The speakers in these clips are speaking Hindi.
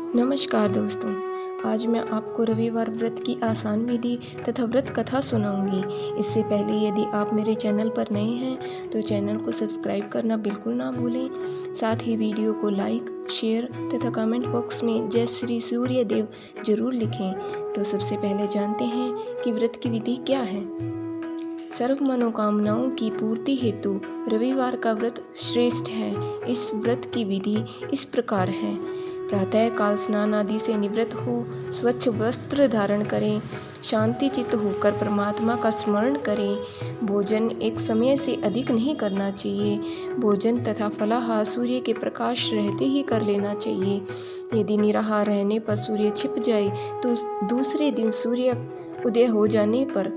नमस्कार दोस्तों, आज मैं आपको रविवार व्रत की आसान विधि तथा व्रत कथा सुनाऊंगी। इससे पहले यदि आप मेरे चैनल पर नए हैं तो चैनल को सब्सक्राइब करना बिल्कुल ना भूलें। साथ ही वीडियो को लाइक, शेयर तथा कमेंट बॉक्स में जय श्री सूर्य देव जरूर लिखें। तो सबसे पहले जानते हैं कि व्रत की विधि क्या है। सर्व मनोकामनाओं की पूर्ति हेतु रविवार का व्रत श्रेष्ठ है। इस व्रत की विधि इस प्रकार है। प्रातः काल स्नान आदि से निवृत्त हो स्वच्छ वस्त्र धारण करें, शांति चित्त होकर परमात्मा का स्मरण करें। भोजन एक समय से अधिक नहीं करना चाहिए। भोजन तथा फलाहार सूर्य के प्रकाश रहते ही कर लेना चाहिए। यदि निराहार रहने पर सूर्य छिप जाए तो दूसरे दिन सूर्य उदय हो जाने पर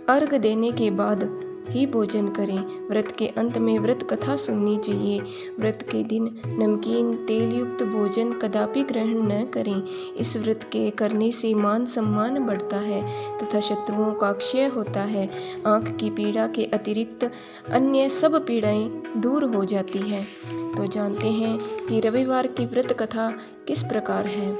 अर्घ देने के बाद ही भोजन करें। व्रत के अंत में व्रत कथा सुननी चाहिए। व्रत के दिन नमकीन तेल युक्त भोजन कदापि ग्रहण न करें। इस व्रत के करने से मान सम्मान बढ़ता है तथा शत्रुओं का क्षय होता है। आँख की पीड़ा के अतिरिक्त अन्य सब पीड़ाएं दूर हो जाती हैं। तो जानते हैं कि रविवार की व्रत कथा किस प्रकार है।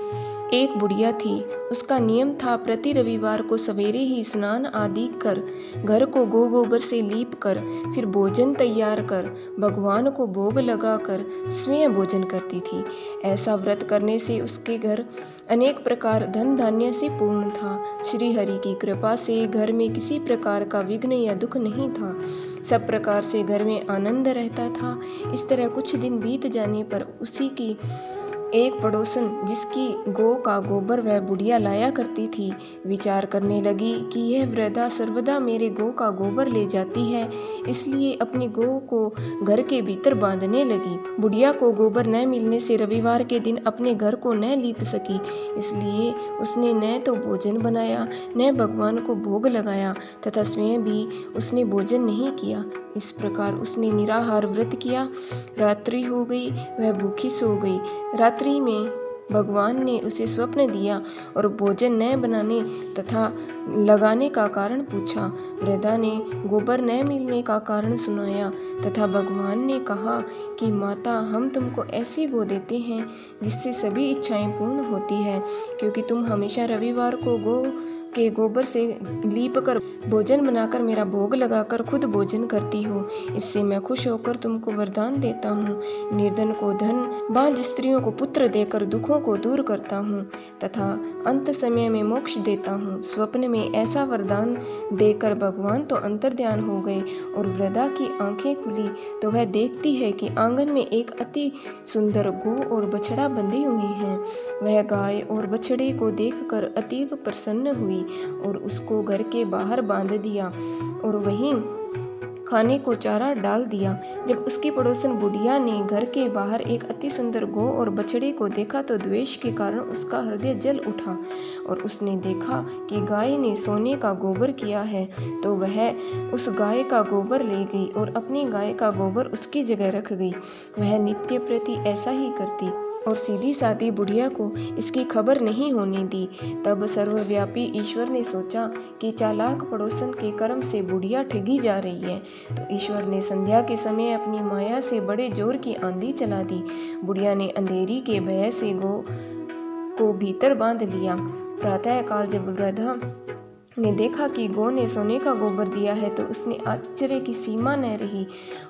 एक बुढ़िया थी। उसका नियम था प्रति रविवार को सवेरे ही स्नान आदि कर, घर को गोबर से लीप कर, फिर भोजन तैयार कर, भगवान को भोग लगाकर स्वयं भोजन करती थी। ऐसा व्रत करने से उसके घर अनेक प्रकार धन धान्य से पूर्ण था। श्री हरि की कृपा से घर में किसी प्रकार का विघ्न या दुख नहीं था। सब प्रकार से घर में आनंद रहता था। इस तरह कुछ दिन बीत जाने पर उसी की एक पड़ोसन, जिसकी गौ का गोबर वह बुढ़िया लाया करती थी, विचार करने लगी कि यह वृद्धा सर्वदा मेरे गौ का गोबर ले जाती है, इसलिए अपनी गौ को घर के भीतर बांधने लगी। बुढ़िया को गोबर न मिलने से रविवार के दिन अपने घर को न लीप सकी, इसलिए उसने न तो भोजन बनाया न भगवान को भोग लगाया तथा स्वयं भी उसने भोजन नहीं किया। इस प्रकार उसने निराहार व्रत किया। रात्रि हो गई, वह भूखी सो गई। रात्रि में भगवान ने उसे स्वप्न दिया और भोजन न बनाने तथा लगाने का कारण पूछा। वृद्धा ने गोबर न मिलने का कारण सुनाया तथा भगवान ने कहा कि माता, हम तुमको ऐसी गौ देते हैं जिससे सभी इच्छाएं पूर्ण होती है, क्योंकि तुम हमेशा रविवार को गौ के गोबर से लीप कर भोजन बनाकर मेरा भोग लगाकर खुद भोजन करती हो। इससे मैं खुश होकर तुमको वरदान देता हूँ। निर्धन को धन, बांझ स्त्रियों को पुत्र देकर दुखों को दूर करता हूँ तथा अंत समय में मोक्ष देता हूँ। स्वप्न में ऐसा वरदान देकर भगवान तो अंतर्ध्यान हो गए और वृद्धा की आंखें खुली तो वह देखती है कि आंगन में एक अति सुंदर गौ और बछड़ा बंधे हुए हैं। वह गाय और बछड़े को देखकर अतीव प्रसन्न हुई और उसको घर के बाहर बांध दिया और वहीं खाने को चारा डाल दिया। जब उसकी पड़ोसन बुढ़िया ने घर के बाहर एक अति सुंदर गौ और बछड़े को देखा तो द्वेष के कारण उसका हृदय जल उठा और उसने देखा कि गाय ने सोने का गोबर किया है, तो वह उस गाय का गोबर ले गई और अपनी गाय का गोबर उसकी जगह रख गई। वह नित्य प्रति ऐसा ही करती और सीधी सादी बुढ़िया को इसकी खबर नहीं होने दी। तब सर्वव्यापी ईश्वर ने सोचा कि चालाक पड़ोसन के कर्म से बुढ़िया ठगी जा रही है, तो ईश्वर ने संध्या के समय अपनी माया से बड़े जोर की आंधी चला दी। बुढ़िया ने अंधेरी के भय से गौ को भीतर बांध लिया। प्रातः काल जब वृद्धा ने देखा कि गौ ने सोने का गोबर दिया है तो उसने आश्चर्य की सीमा न रही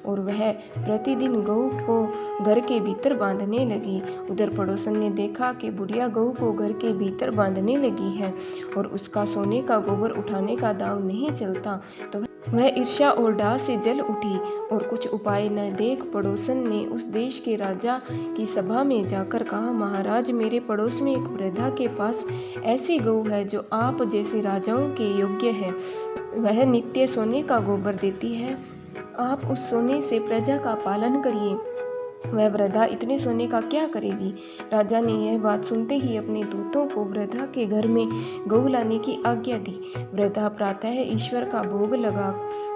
और वह प्रतिदिन गऊ को घर के भीतर बांधने लगी। उधर पड़ोसन ने देखा कि बुढ़िया गऊ को घर के भीतर बांधने लगी है और उसका सोने का गोबर उठाने का दांव नहीं चलता, तो वह ईर्ष्या और डाह से जल उठी और कुछ उपाय न देख पड़ोसन ने उस देश के राजा की सभा में जाकर कहा, महाराज, मेरे पड़ोस में एक वृद्धा के पास ऐसी गऊ है जो आप जैसे राजाओं के योग्य है। वह नित्य सोने का गोबर देती है। आप उस सोने से प्रजा का पालन करिए। वह वृद्धा इतने सोने का क्या करेगी। राजा ने यह बात सुनते ही अपने दूतों को वृद्धा के घर में गऊ लाने की आज्ञा दी। वृद्धा प्रातः ईश्वर का भोग लगा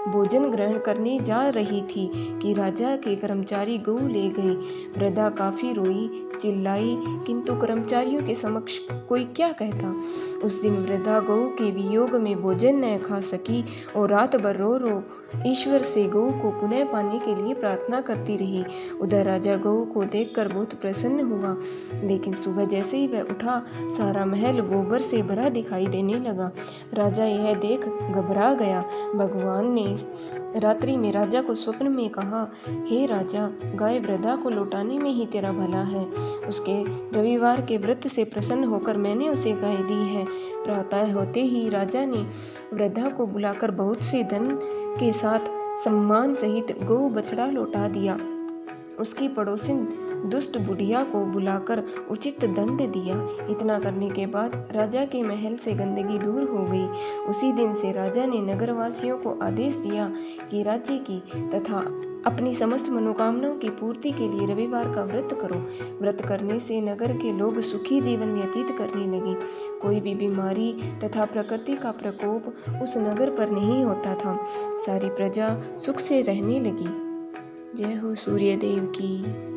भोजन ग्रहण करने जा रही थी कि राजा के कर्मचारी गऊ ले गए। वृद्धा काफी रोई, चिल्लाई, किंतु कर्मचारियों के समक्ष कोई क्या कहता। उस दिन वृद्धा गऊ के वियोग में भोजन न खा सकी और रात भर रो रो ईश्वर से गऊ को पुनः पाने के लिए प्रार्थना करती रही। उधर राजा गऊ को देखकर बहुत प्रसन्न हुआ, लेकिन सुबह जैसे ही वह उठा, सारा महल गोबर से भरा दिखाई देने लगा। राजा यह देख घबरा गया। भगवान ने रात्रि में राजा को स्वप्न में कहा, हे राजा, गाय वृद्धा को लौटाने में ही तेरा भला है। उसके रविवार के व्रत से प्रसन्न होकर मैंने उसे गाय दी है। प्रातः होते ही राजा ने वृद्धा को बुलाकर बहुत से धन के साथ सम्मान सहित गौ बछड़ा लौटा दिया। उसकी पड़ोसिन दुष्ट बुढ़िया को बुलाकर उचित दंड दिया। इतना करने के बाद राजा के महल से गंदगी दूर हो गई। उसी दिन से राजा ने नगरवासियों को आदेश दिया कि राज्य की तथा अपनी समस्त मनोकामनाओं की पूर्ति के लिए रविवार का व्रत करो। व्रत करने से नगर के लोग सुखी जीवन व्यतीत करने लगे। कोई भी बीमारी तथा प्रकृति का प्रकोप उस नगर पर नहीं होता था। सारी प्रजा सुख से रहने लगी। जय हो सूर्यदेव की।